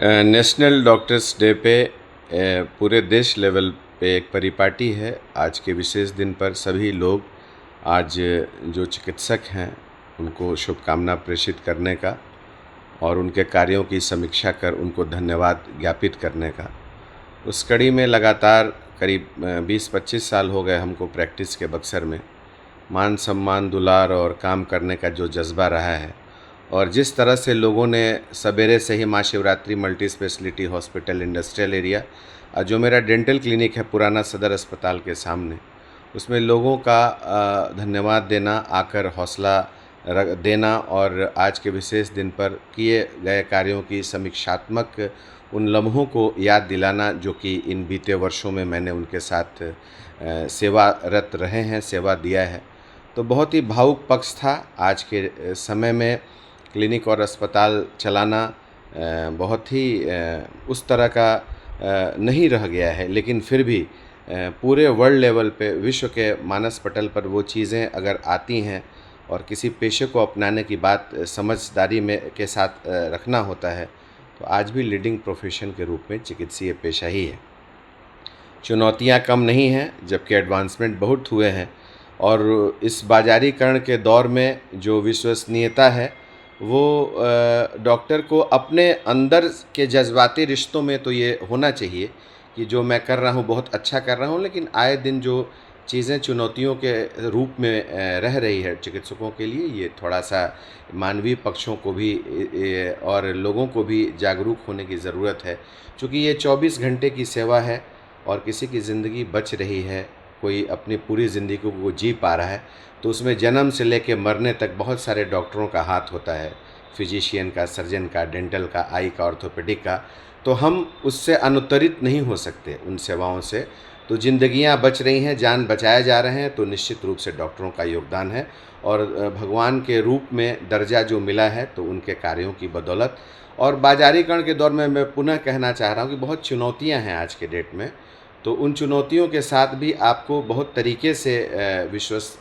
National doctors day पे पूरे देश लेवल पे एक परिपाटी है। आज के विशेष दिन पर सभी लोग आज जो चिकित्सक हैं उनको शुभकामना प्रेषित करने का और उनके कार्यों की समीक्षा कर उनको धन्यवाद ज्ञापित करने का। उस कड़ी में लगातार करीब 20-25 साल हो गए हमको प्रैक्टिस के बक्सर में। मान सम्मान दुलार और काम करने का जो जज्बा रहा है और जिस तरह से लोगों ने सवेरे से ही माँ Shivratri multi speciality hospital industrial area जो मेरा डेंटल क्लिनिक है पुराना सदर अस्पताल के सामने, उसमें लोगों का धन्यवाद देना, आकर हौसला देना और आज के विशेष दिन पर किए गए कार्यों की समीक्षात्मक उन लम्हों को याद दिलाना जो कि इन बीते वर्षों में मैंने उनके साथ सेवारत रहे हैं, सेवा दिया है। तो बहुत ही भावुक पक्ष था। आज के समय में क्लिनिक और अस्पताल चलाना बहुत ही उस तरह का नहीं रह गया है, लेकिन फिर भी पूरे वर्ल्ड लेवल पे विश्व के मानस पटल पर वो चीज़ें अगर आती हैं और किसी पेशे को अपनाने की बात समझदारी में के साथ रखना होता है, तो आज भी लीडिंग प्रोफेशन के रूप में चिकित्सीय पेशा ही है। चुनौतियां कम नहीं हैं, जबकि एडवांसमेंट बहुत हुए हैं और इस बाजारीकरण के दौर में जो विश्वसनीयता है वो डॉक्टर को अपने अंदर के जज्बाती रिश्तों में तो ये होना चाहिए कि जो मैं कर रहा हूँ बहुत अच्छा कर रहा हूँ, लेकिन आए दिन जो चीज़ें चुनौतियों के रूप में रह रही है चिकित्सकों के लिए, ये थोड़ा सा मानवीय पक्षों को भी और लोगों को भी जागरूक होने की ज़रूरत है। चूँकि ये 24 घंटे की सेवा है और किसी की ज़िंदगी बच रही है, कोई अपनी पूरी ज़िंदगी को जी पा रहा है, तो उसमें जन्म से लेकर मरने तक बहुत सारे डॉक्टरों का हाथ होता है, फिजिशियन का, सर्जन का, डेंटल का, आई का, ऑर्थोपेडिक का। तो हम उससे अनुत्तरित नहीं हो सकते उन सेवाओं से। तो ज़िंदगियां बच रही हैं, जान बचाए जा रहे हैं, तो निश्चित रूप से डॉक्टरों का योगदान है और भगवान के रूप में दर्जा जो मिला है तो उनके कार्यों की बदौलत। और बाजारीकरण के दौर में मैं पुनः कहना चाह रहा हूँ कि बहुत चुनौतियाँ हैं आज के डेट में, तो उन चुनौतियों के साथ भी आपको बहुत तरीके से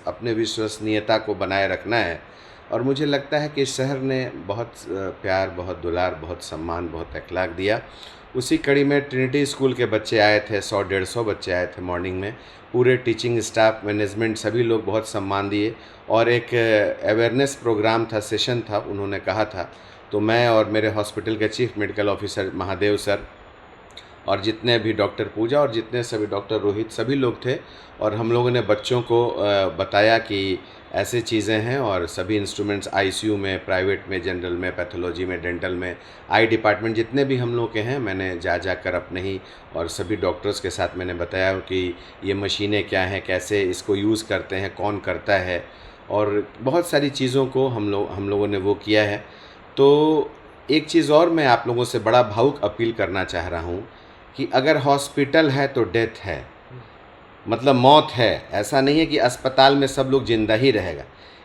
अपने विश्वसनीयता को बनाए रखना है। और मुझे लगता है कि शहर ने बहुत प्यार, बहुत दुलार, बहुत सम्मान, बहुत अखलाक दिया। उसी कड़ी में ट्रिनिटी स्कूल के बच्चे आए थे, 100-150 बच्चे आए थे मॉर्निंग में। पूरे टीचिंग स्टाफ, मैनेजमेंट सभी लोग बहुत सम्मान दिए और एक अवेयरनेस प्रोग्राम था, सेशन था, उन्होंने कहा था। तो मैं और मेरे हॉस्पिटल के chief medical officer Mahadev sir और जितने भी डॉक्टर पूजा और जितने सभी डॉक्टर रोहित, सभी लोग थे और हम लोगों ने बच्चों को बताया कि ऐसे चीज़ें हैं और सभी इंस्ट्रूमेंट्स आईसीयू में, प्राइवेट में, जनरल में, पैथोलॉजी में, डेंटल में, आई डिपार्टमेंट जितने भी हम लोग के हैं, मैंने जा कर अपने ही और सभी डॉक्टर्स के साथ मैंने बताया कि ये मशीनें क्या हैं, कैसे इसको यूज़ करते हैं, कौन करता है, और बहुत सारी चीज़ों को हम लोगों ने वो किया है। तो एक चीज़ और मैं आप लोगों से बड़ा भावुक अपील करना चाह रहा हूँ कि अगर हॉस्पिटल है तो डेथ है, मतलब मौत है। ऐसा नहीं है कि अस्पताल में सब लोग जिंदा ही रहेगा,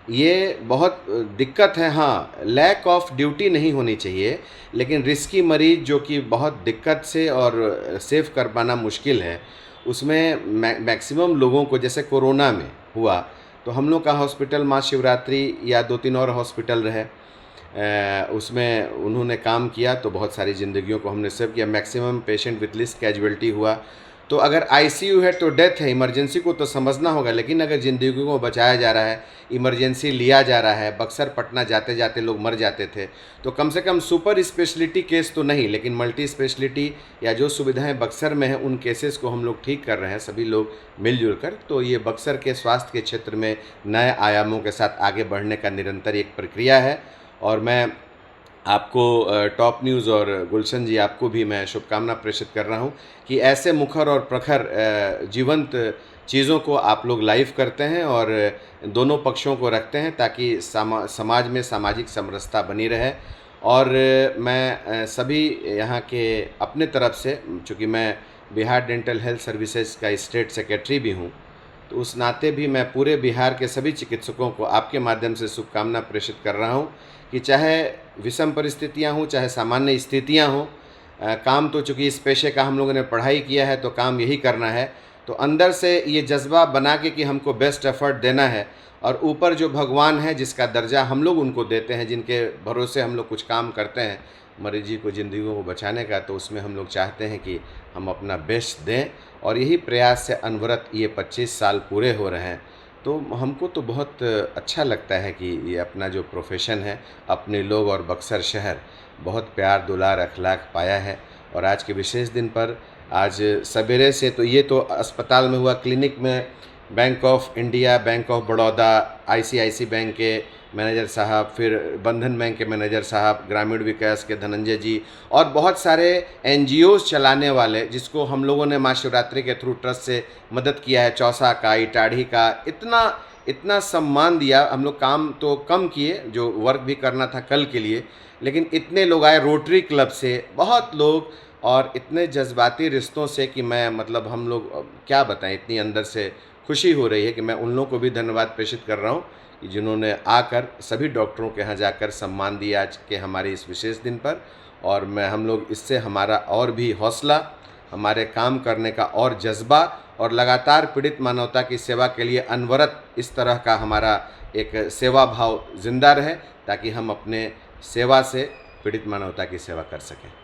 ये बहुत दिक्कत है। हाँ, लैक ऑफ ड्यूटी नहीं होनी चाहिए, लेकिन रिस्की मरीज जो कि बहुत दिक्कत से और सेव कर पाना मुश्किल है, उसमें मैक्सिमम लोगों को, जैसे कोरोना में हुआ तो हम लोग का हॉस्पिटल माँ शिवरात्रि या 2-3 और हॉस्पिटल रहे, उसमें उन्होंने काम किया तो बहुत सारी ज़िंदगियों को हमने सेव किया। Maximum patient with list casualty हुआ। तो अगर आईसीयू है तो डेथ है, इमरजेंसी को तो समझना होगा, लेकिन अगर ज़िंदगियों को बचाया जा रहा है, इमरजेंसी लिया जा रहा है, बक्सर पटना जाते जाते लोग मर जाते थे, तो कम से कम सुपर स्पेशलिटी केस तो नहीं, लेकिन मल्टी स्पेशलिटी या जो सुविधाएं बक्सर में हैं उन केसेस को हम लोग ठीक कर रहे हैं सभी लोग मिलजुल कर। तो ये बक्सर के स्वास्थ्य के क्षेत्र में नए आयामों के साथ आगे बढ़ने का निरंतर एक प्रक्रिया है। और मैं आपको टॉप न्यूज़ और गुलशन जी, आपको भी मैं शुभकामना प्रेषित कर रहा हूं कि ऐसे मुखर और प्रखर जीवंत चीज़ों को आप लोग लाइव करते हैं और दोनों पक्षों को रखते हैं ताकि समाज में सामाजिक समरसता बनी रहे। और मैं सभी यहाँ के अपने तरफ से, चूँकि मैं बिहार डेंटल हेल्थ सर्विसेज का स्टेट सेक्रेटरी भी हूँ, तो उस नाते भी मैं पूरे बिहार के सभी चिकित्सकों को आपके माध्यम से शुभकामना प्रेषित कर रहा हूँ कि चाहे विषम परिस्थितियाँ हों, चाहे सामान्य स्थितियाँ हों, काम तो चूँकि इस पेशे का हम लोगों ने पढ़ाई किया है तो काम यही करना है। तो अंदर से ये जज्बा बना के कि हमको बेस्ट एफर्ट देना है और ऊपर जो भगवान है जिसका दर्जा हम लोग उनको देते हैं, जिनके भरोसे हम लोग कुछ काम करते हैं, मरीजी को ज़िंदगियों को बचाने का, तो उसमें हम लोग चाहते हैं कि हम अपना बेस्ट दें और यही प्रयास से अनवरत ये 25 साल पूरे हो रहे हैं। तो हमको तो बहुत अच्छा लगता है कि ये अपना जो प्रोफेशन है, अपने लोग और बक्सर शहर बहुत प्यार दुलार अखलाक पाया है। और आज के विशेष दिन पर आज सवेरे से तो ये तो अस्पताल में हुआ, क्लिनिक में bank of India, bank of Baroda, ICICI bank के मैनेजर साहब, फिर बंधन बैंक के मैनेजर साहब, ग्रामीण विकास के धनंजय जी और बहुत सारे एनजीओज़ चलाने वाले, जिसको हम लोगों ने महाशिवरात्रि के थ्रू ट्रस्ट से मदद किया है, चौसा का, इटाढ़ी का, इतना इतना सम्मान दिया। हम लोग काम तो कम किए, जो वर्क भी करना था कल के लिए, लेकिन इतने लोग आए रोटरी क्लब से, बहुत लोग, और इतने जज्बाती रिश्तों से कि मैं मतलब हम लोग क्या बताएं, इतनी अंदर से खुशी हो रही है कि मैं उन लोगों को भी धन्यवाद प्रेषित कर रहा हूँ कि जिन्होंने आकर सभी डॉक्टरों के यहाँ जाकर सम्मान दिया आज के हमारे इस विशेष दिन पर। और मैं हम लोग इससे हमारा और भी हौसला, हमारे काम करने का और जज्बा और लगातार पीड़ित मानवता की सेवा के लिए अनवरत इस तरह का हमारा एक सेवा भाव जिंदा रहे, ताकि हम अपने सेवा से पीड़ित मानवता की सेवा कर सकें।